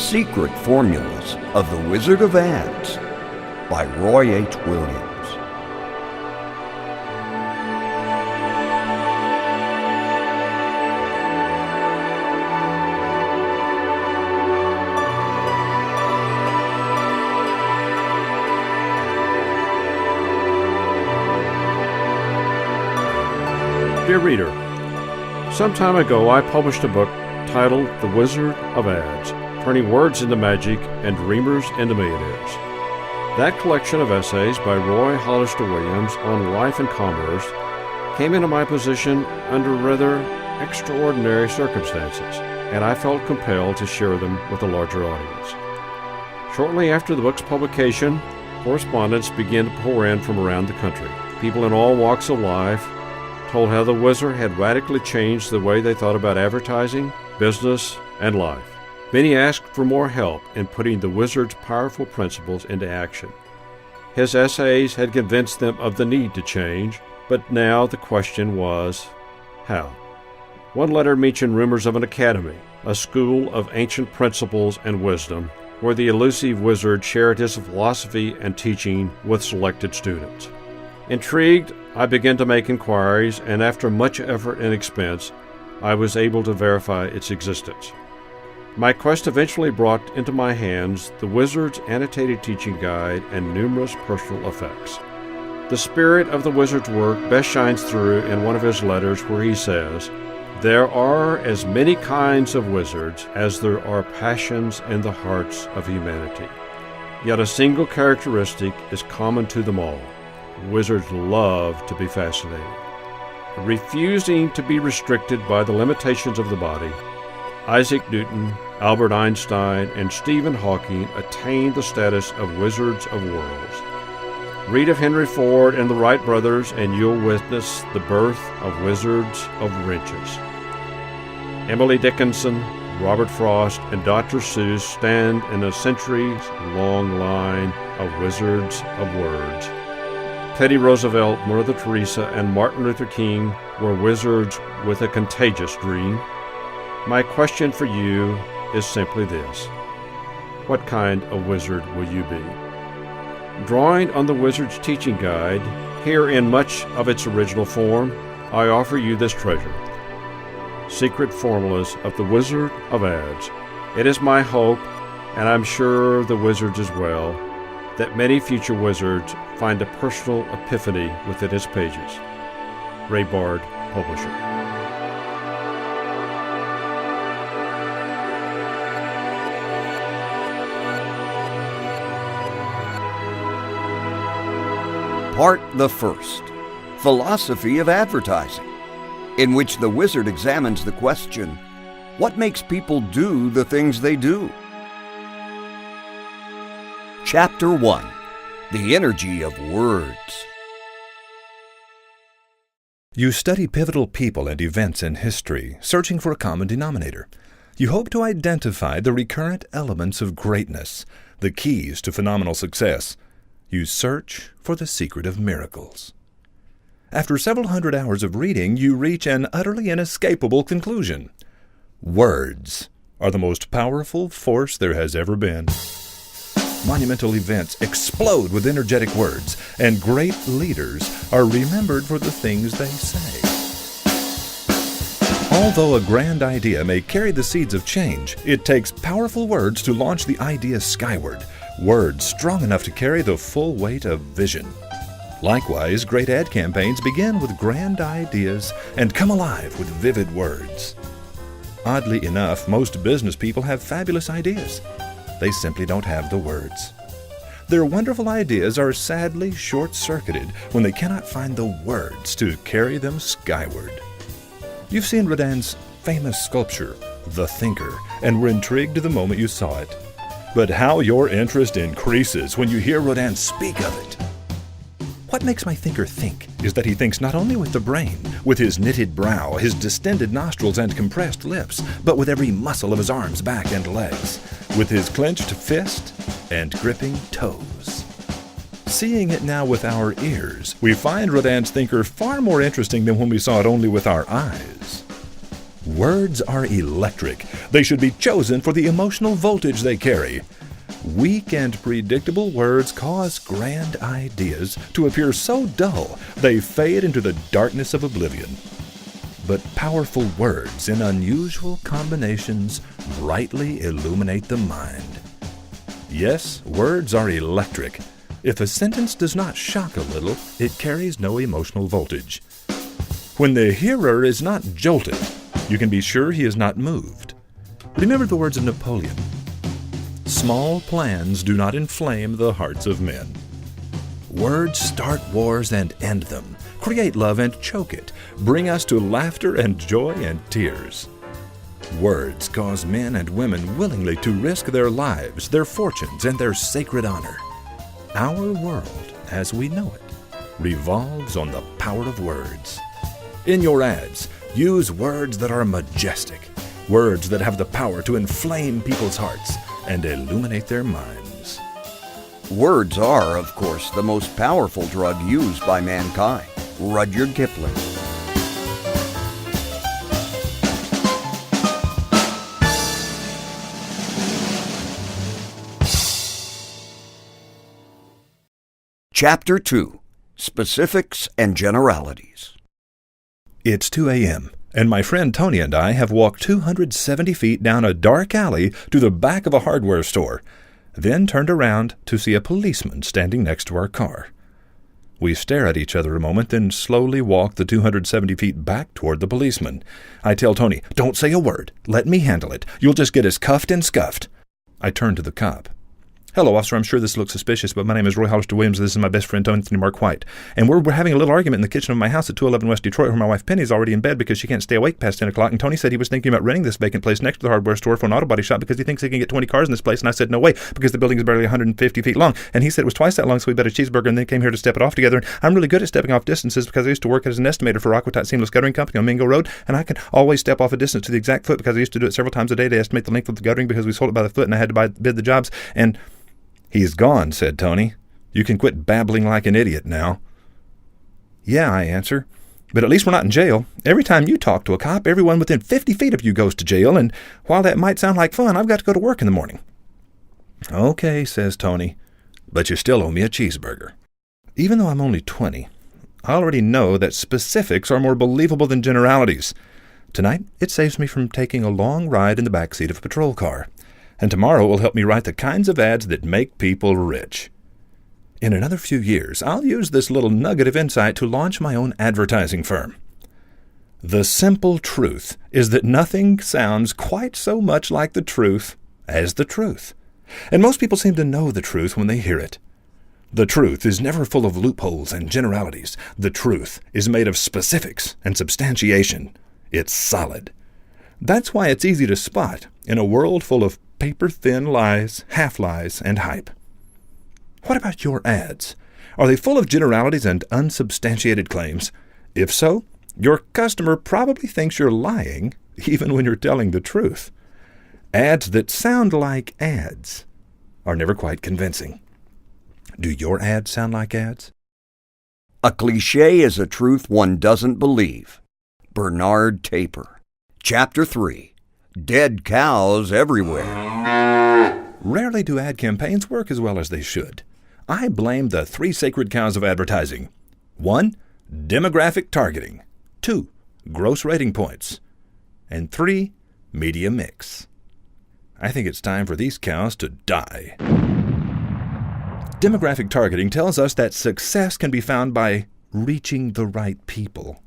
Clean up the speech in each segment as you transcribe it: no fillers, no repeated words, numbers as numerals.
Secret Formulas of the Wizard of Ads by Roy H. Williams. Dear reader, some time ago I published a book titled The Wizard of Ads, Turning Words into Magic and Dreamers into Millionaires. That collection of essays by Roy Hollister Williams on life and commerce came into my possession under rather extraordinary circumstances, and I felt compelled to share them with a larger audience. Shortly after the book's publication, correspondence began to pour in from around the country. People in all walks of life told how the Wizard had radically changed the way they thought about advertising, business, and life. Many asked for more help in putting the Wizard's powerful principles into action. His essays had convinced them of the need to change, but now the question was, how? One letter mentioned rumors of an academy, a school of ancient principles and wisdom, where the elusive Wizard shared his philosophy and teaching with selected students. Intrigued, I began to make inquiries, and after much effort and expense, I was able to verify its existence. My quest eventually brought into my hands the Wizard's annotated teaching guide and numerous personal effects. The spirit of the Wizard's work best shines through in one of his letters where he says, "There are as many kinds of wizards as there are passions in the hearts of humanity. Yet a single characteristic is common to them all. Wizards love to be fascinated. Refusing to be restricted by the limitations of the body, Isaac Newton, Albert Einstein, and Stephen Hawking attained the status of wizards of worlds. Read of Henry Ford and the Wright brothers, and you'll witness the birth of wizards of riches. Emily Dickinson, Robert Frost, and Dr. Seuss stand in a centuries-long line of wizards of words. Teddy Roosevelt, Mother Teresa, and Martin Luther King were wizards with a contagious dream. My question for you is simply this: what kind of wizard will you be? Drawing on the Wizard's teaching guide, here in much of its original form, I offer you this treasure: Secret Formulas of the Wizard of Ads. It is my hope, and I'm sure the Wizards as well, that many future wizards find a personal epiphany within its pages. Ray Bard, Publisher. Part the First, Philosophy of Advertising, in which the Wizard examines the question, what makes people do the things they do? Chapter 1, The Energy of Words. You study pivotal people and events in history, searching for a common denominator. You hope to identify the recurrent elements of greatness, the keys to phenomenal success. You search for the secret of miracles. After several hundred hours of reading, you reach an utterly inescapable conclusion. Words are the most powerful force there has ever been. Monumental events explode with energetic words, and great leaders are remembered for the things they say. Although a grand idea may carry the seeds of change, it takes powerful words to launch the idea skyward, words strong enough to carry the full weight of vision. Likewise, great ad campaigns begin with grand ideas and come alive with vivid words. Oddly enough, most business people have fabulous ideas. They simply don't have the words. Their wonderful ideas are sadly short-circuited when they cannot find the words to carry them skyward. You've seen Rodin's famous sculpture, The Thinker, and were intrigued the moment you saw it. But how your interest increases when you hear Rodin speak of it. What makes my thinker think is that he thinks not only with the brain, with his knitted brow, his distended nostrils and compressed lips, but with every muscle of his arms, back, and legs, with his clenched fist and gripping toes. Seeing it now with our ears, we find Rodin's thinker far more interesting than when we saw it only with our eyes. Words are electric. They should be chosen for the emotional voltage they carry. Weak and predictable words cause grand ideas to appear so dull they fade into the darkness of oblivion. But powerful words in unusual combinations brightly illuminate the mind. Yes, words are electric. If a sentence does not shock a little, it carries no emotional voltage. When the hearer is not jolted, you can be sure he is not moved. Remember the words of Napoleon. Small plans do not inflame the hearts of men. Words start wars and end them, create love and choke it, bring us to laughter and joy and tears. Words cause men and women willingly to risk their lives, their fortunes, and their sacred honor. Our world, as we know it, revolves on the power of words. In your ads, use words that are majestic, words that have the power to inflame people's hearts and illuminate their minds. Words are, of course, the most powerful drug used by mankind. Rudyard Kipling. Chapter 2. Specifics and Generalities. It's 2 a.m., and my friend Tony and I have walked 270 feet down a dark alley to the back of a hardware store, then turned around to see a policeman standing next to our car. We stare at each other a moment, then slowly walk the 270 feet back toward the policeman. I tell Tony, "Don't say a word. Let me handle it. You'll just get us cuffed and scuffed." I turn to the cop. "Hello, officer. I'm sure this looks suspicious, but my name is Roy Hollister Williams. This is my best friend, Anthony Mark White. And we're having a little argument in the kitchen of my house at 211 West Detroit, where my wife Penny's already in bed because she can't stay awake past 10 o'clock. And Tony said he was thinking about renting this vacant place next to the hardware store for an auto body shop because he thinks he can get 20 cars in this place. And I said, no way, because the building is barely 150 feet long. And he said it was twice that long, so we bet a cheeseburger and then came here to step it off together. And I'm really good at stepping off distances because I used to work as an estimator for Aquatat Seamless Guttering Company on Mingo Road. And I can always step off a distance to the exact foot because I used to do it several times a day to estimate the length of the guttering because we sold it by the foot and I had to bid the jobs. And "He's gone," said Tony. "You can quit babbling like an idiot now." "Yeah," I answer, "but at least we're not in jail. Every time you talk to a cop, everyone within 50 feet of you goes to jail, and while that might sound like fun, I've got to go to work in the morning." "Okay," says Tony, "but you still owe me a cheeseburger." Even though I'm only 20, I already know that specifics are more believable than generalities. Tonight, it saves me from taking a long ride in the back seat of a patrol car. And tomorrow will help me write the kinds of ads that make people rich. In another few years, I'll use this little nugget of insight to launch my own advertising firm. The simple truth is that nothing sounds quite so much like the truth as the truth. And most people seem to know the truth when they hear it. The truth is never full of loopholes and generalities. The truth is made of specifics and substantiation. It's solid. That's why it's easy to spot in a world full of paper-thin lies, half-lies, and hype. What about your ads? Are they full of generalities and unsubstantiated claims? If so, your customer probably thinks you're lying even when you're telling the truth. Ads that sound like ads are never quite convincing. Do your ads sound like ads? A cliché is a truth one doesn't believe. Bernard Taper. Chapter 3. Dead cows everywhere. Rarely do ad campaigns work as well as they should. I blame the 3 sacred cows of advertising. 1. Demographic targeting. 2. Gross rating points. And 3. Media mix. I think it's time for these cows to die. Demographic targeting tells us that success can be found by reaching the right people.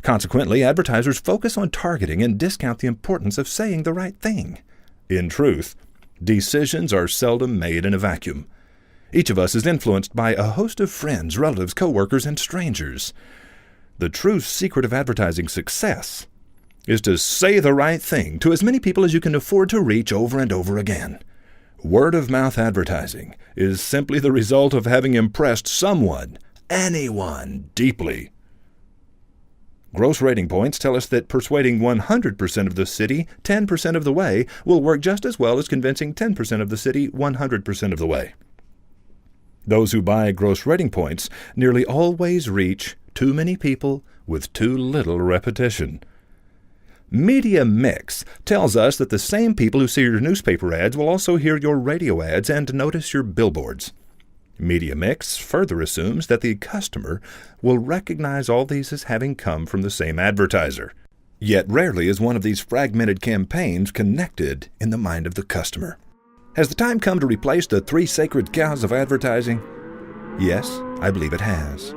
Consequently, advertisers focus on targeting and discount the importance of saying the right thing. In truth, decisions are seldom made in a vacuum. Each of us is influenced by a host of friends, relatives, co-workers, and strangers. The true secret of advertising success is to say the right thing to as many people as you can afford to reach over and over again. Word-of-mouth advertising is simply the result of having impressed someone, anyone, deeply. Gross rating points tell us that persuading 100% of the city 10% of the way will work just as well as convincing 10% of the city 100% of the way. Those who buy gross rating points nearly always reach too many people with too little repetition. Media mix tells us that the same people who see your newspaper ads will also hear your radio ads and notice your billboards. Media mix further assumes that the customer will recognize all these as having come from the same advertiser. Yet rarely is one of these fragmented campaigns connected in the mind of the customer. Has the time come to replace the three sacred cows of advertising? Yes, I believe it has.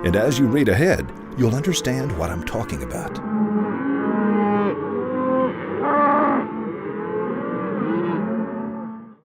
And as you read ahead, you'll understand what I'm talking about.